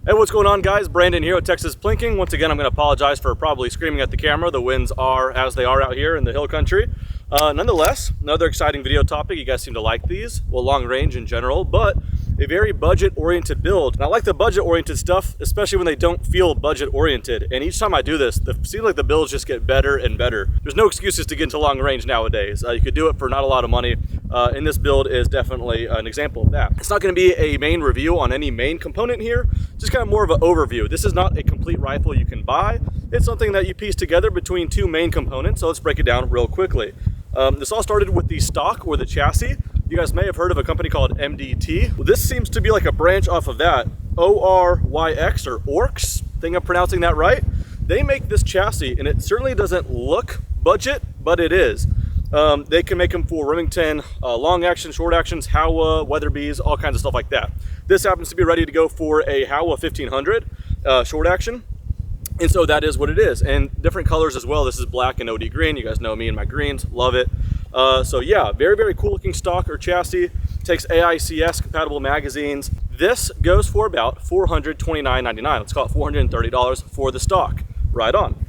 Hey, what's going on, guys? Brandon here with Texas Plinking. Once again, I'm going to apologize for probably screaming at the camera. The winds are as they are out here in the hill country. Nonetheless, another exciting video topic. You guys seem to like these. Well, long range in general, but a very budget-oriented build. And I like the budget-oriented stuff, especially when they don't feel budget-oriented. And each time I do this, it seems like the builds just get better and better. There's no excuses to get into long range nowadays. You could do it for not a lot of money. And this build is definitely an example of that. It's not going to be a main review on any main component here, just kind of more of an overview. This is not a complete rifle you can buy. It's something that you piece together between two main components. So let's break it down real quickly. This all started with the stock or the chassis. You guys may have heard of a company called MDT. Well, this seems to be like a branch off of that. ORYX or ORX, I think I'm pronouncing that right. They make this chassis and it certainly doesn't look budget, but it is. They can make them for Remington, long action, short actions, Howa, Weatherbees, all kinds of stuff like that. This happens to be ready to go for a Howa 1500 short action. And so that is what it is. And different colors as well. This is black and OD green. You guys know me and my greens, love it. So yeah, very, very cool looking stock or chassis. Takes AICS compatible magazines. This goes for about $429.99. Let's call it $430 for the stock. Right on.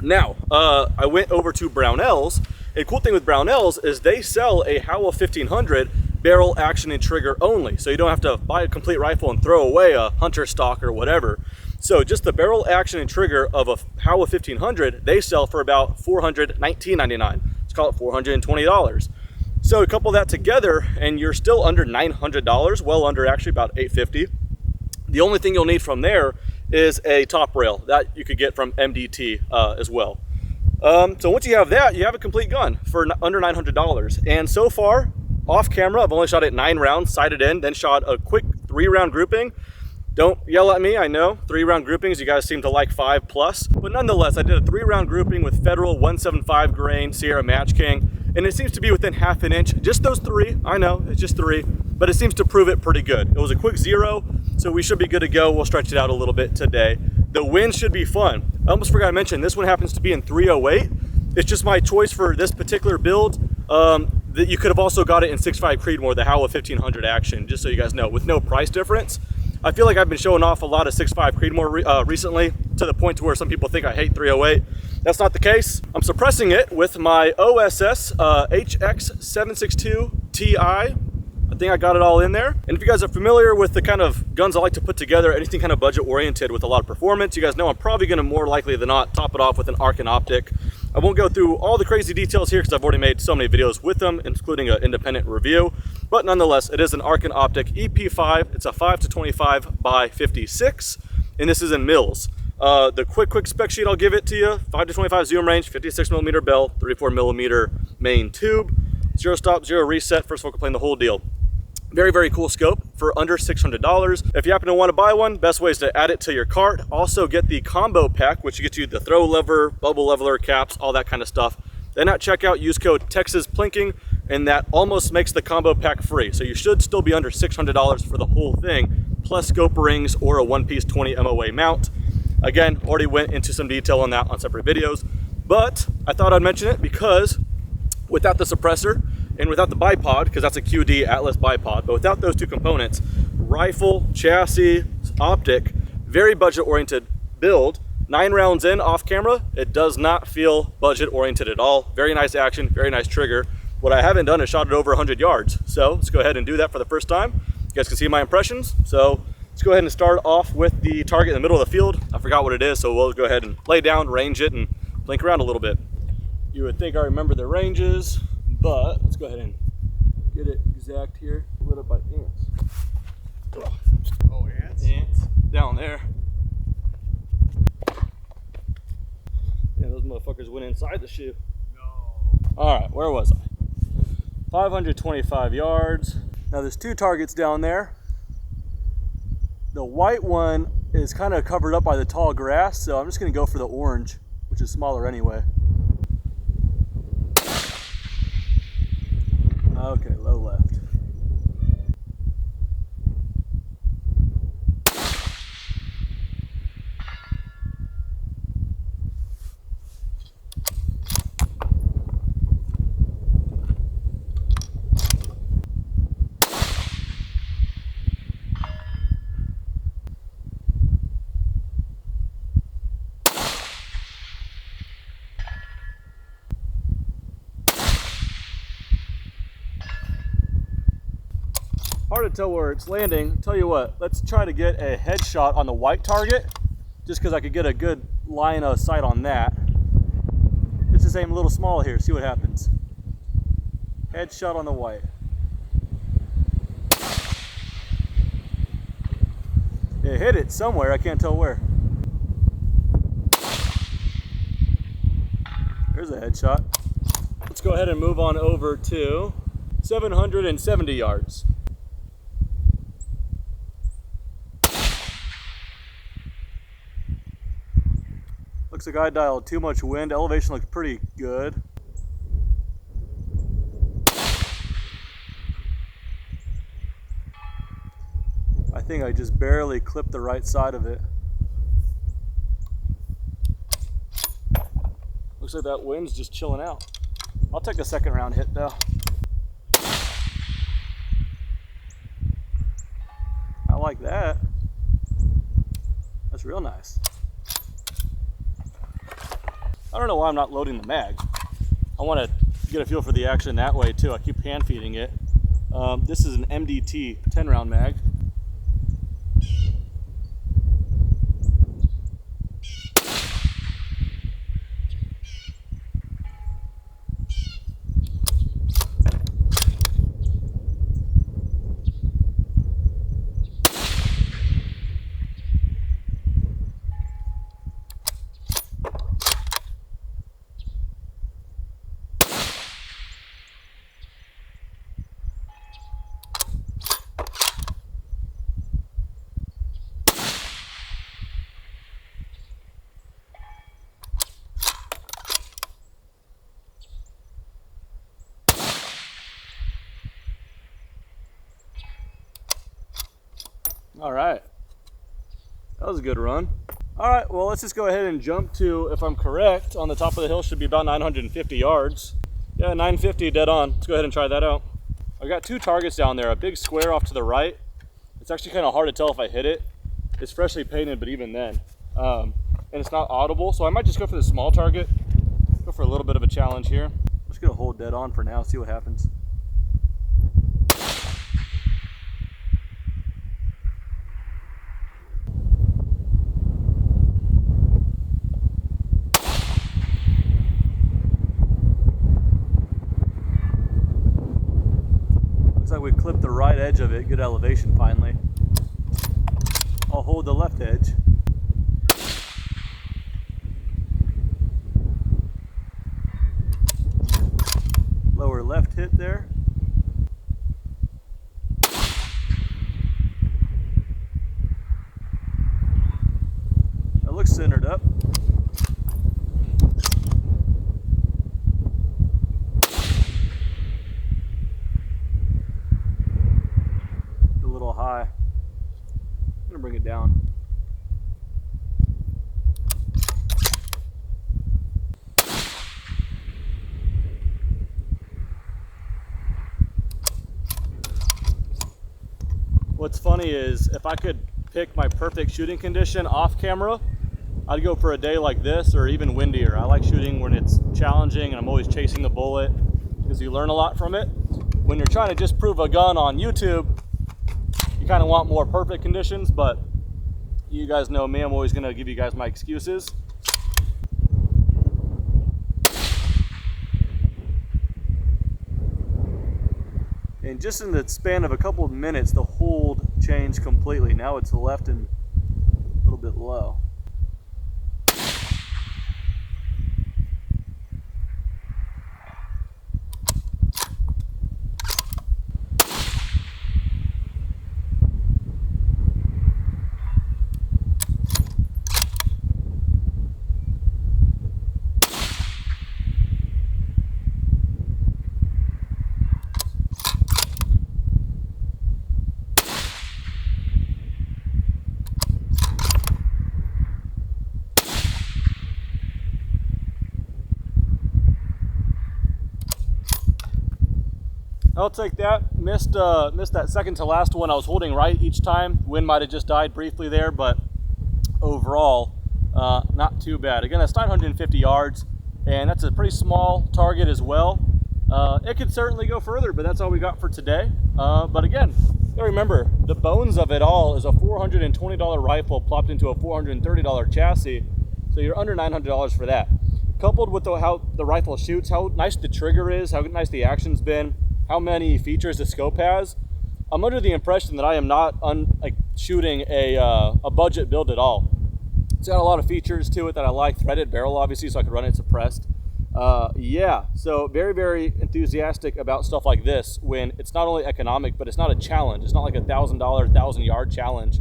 Now, I went over to Brownells. A cool thing with Brownells is they sell a Howa 1500 barrel action and trigger only. So you don't have to buy a complete rifle and throw away a hunter stock or whatever. So just the barrel action and trigger of a Howa 1500, they sell for about $419.99. Let's call it $420. So couple that together and you're still under $900, well under actually about $850. The only thing you'll need from there is a top rail that you could get from MDT as well. So once you have that, you have a complete gun for under $900. And so far, off camera, I've only shot it 9 rounds, sighted in, then shot a quick 3-round grouping. Don't yell at me, I know. 3-round groupings, you guys seem to like 5+. But nonetheless, I did a 3-round grouping with Federal 175 grain Sierra Match King. And it seems to be within half an inch. Just those 3, I know, it's just 3. But it seems to prove it pretty good. It was a quick 0, so we should be good to go. We'll stretch it out a little bit today. The wind should be fun. I almost forgot to mention, this one happens to be in 308. It's just my choice for this particular build. That you could have also got it in 6.5 Creedmoor, the Howa 1500 action, just so you guys know, with no price difference. I feel like I've been showing off a lot of 6.5 Creedmoor recently, to the point to where some people think I hate 308. That's not the case. I'm suppressing it with my OSS HX762 Ti. I think I got it all in there. And if you guys are familiar with the kind of guns I like to put together, anything kind of budget oriented with a lot of performance, you guys know I'm probably going to more likely than not top it off with an Arken Optic. I won't go through all the crazy details here because I've already made so many videos with them, including an independent review. But nonetheless, it is an Arken Optic EP5. It's a 5-25 by 56, and this is in mils. The quick spec sheet, I'll give it to you. 5-25 zoom range, 56mm bell, 34mm main tube, 0 stop, 0 reset, first focal plane, the whole deal. Very, very cool scope for under $600. If you happen to want to buy one, best way is to add it to your cart. Also get the combo pack, which gets you the throw lever, bubble leveler, caps, all that kind of stuff. Then at checkout, use code TexasPlinking, and that almost makes the combo pack free. So you should still be under $600 for the whole thing, plus scope rings or a one-piece 20 MOA mount. Again, already went into some detail on that on separate videos, but I thought I'd mention it because without the suppressor, and without the bipod, because that's a QD Atlas bipod, but without those two components, rifle, chassis, optic, very budget-oriented build. 9 rounds in off camera, it does not feel budget-oriented at all. Very nice action, very nice trigger. What I haven't done is shot it over 100 yards. So let's go ahead and do that for the first time. You guys can see my impressions. So let's go ahead and start off with the target in the middle of the field. I forgot what it is, so we'll go ahead and lay down, range it, and blink around a little bit. You would think I remember the ranges, but let's go ahead and get it exact here. Lit up by ants. Ugh. Oh, ants? Ants down there. Yeah, those motherfuckers went inside the shoe. No. All right, where was I? 525 yards. Now there's 2 targets down there. The white one is kind of covered up by the tall grass, so I'm just gonna go for the orange, which is smaller anyway. Okay, low left. hard to tell where it's landing. Tell you what, let's try to get a headshot on the white target, just because I could get a good line of sight on that. Let's just aim a little small here, see what happens. Headshot on the white. It hit it somewhere, I can't tell where. There's a headshot. Let's go ahead and move on over to 770 yards. Looks like I dialed too much wind. Elevation looks pretty good. I think I just barely clipped the right side of it. Looks like that wind's just chilling out. I'll take a second round hit though. I like that. That's real nice. I don't know why I'm not loading the mag. I want to get a feel for the action that way too. I keep hand feeding it. This is an MDT 10 round mag. All right, that was a good run. All right, well, let's just go ahead and jump to, if I'm correct, on the top of the hill should be about 950 yards. Yeah, 950 dead on. Let's go ahead and try that out. I've got two targets down there, a big square off to the right. It's actually kind of hard to tell if I hit it. It's freshly painted, but even then. And it's not audible, so I might just go for the small target. Go for a little bit of a challenge here. I'm just gonna hold dead on for now, see what happens. We clipped the right edge of it, good elevation finally. I'll hold the left edge. Lower left hit there. That looks centered up. High. I'm gonna bring it down. What's funny is if I could pick my perfect shooting condition off camera, I'd go for a day like this or even windier. I like shooting when it's challenging and I'm always chasing the bullet because you learn a lot from it. When you're trying to just prove a gun on YouTube, you kind of want more perfect conditions, but you guys know me, I'm always going to give you guys my excuses. And just in the span of a couple of minutes, the hold changed completely. Now it's left and a little bit low. I'll take that. Missed that second to last one. I was holding right each time. Wind might have just died briefly there, but overall, not too bad. Again, that's 950 yards, and that's a pretty small target as well. It could certainly go further, but that's all we got for today. But again, remember, the bones of it all is a $420 rifle plopped into a $430 chassis, so you're under $900 for that. Coupled with how the rifle shoots, how nice the trigger is, how nice the action's been, how many features the scope has, I'm under the impression that I am not shooting a budget build at all. It's got a lot of features to it that I like. Threaded barrel, obviously, so I could run it suppressed. Yeah, so very, very enthusiastic about stuff like this when it's not only economic, but it's not a challenge. It's not like a $1,000, 1,000-yard challenge.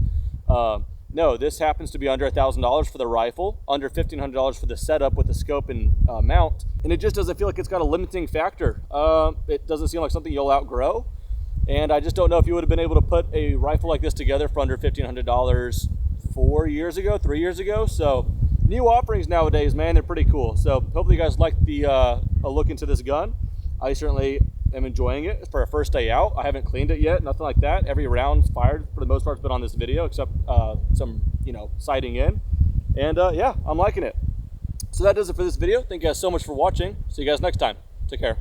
No, this happens to be under $1,000 for the rifle, under $1,500 for the setup with the scope and mount, and it just doesn't feel like it's got a limiting factor. It doesn't seem like something you'll outgrow, and I just don't know if you would have been able to put a rifle like this together for under $1,500 3 years ago. So new offerings nowadays, man, they're pretty cool. So hopefully you guys like a look into this gun. I certainly am enjoying it for a first day out. I haven't cleaned it yet, nothing like that. Every round fired for the most part has been on this video, except some, sighting in. And yeah, I'm liking it. So that does it for this video. Thank you guys so much for watching. See you guys next time. Take care.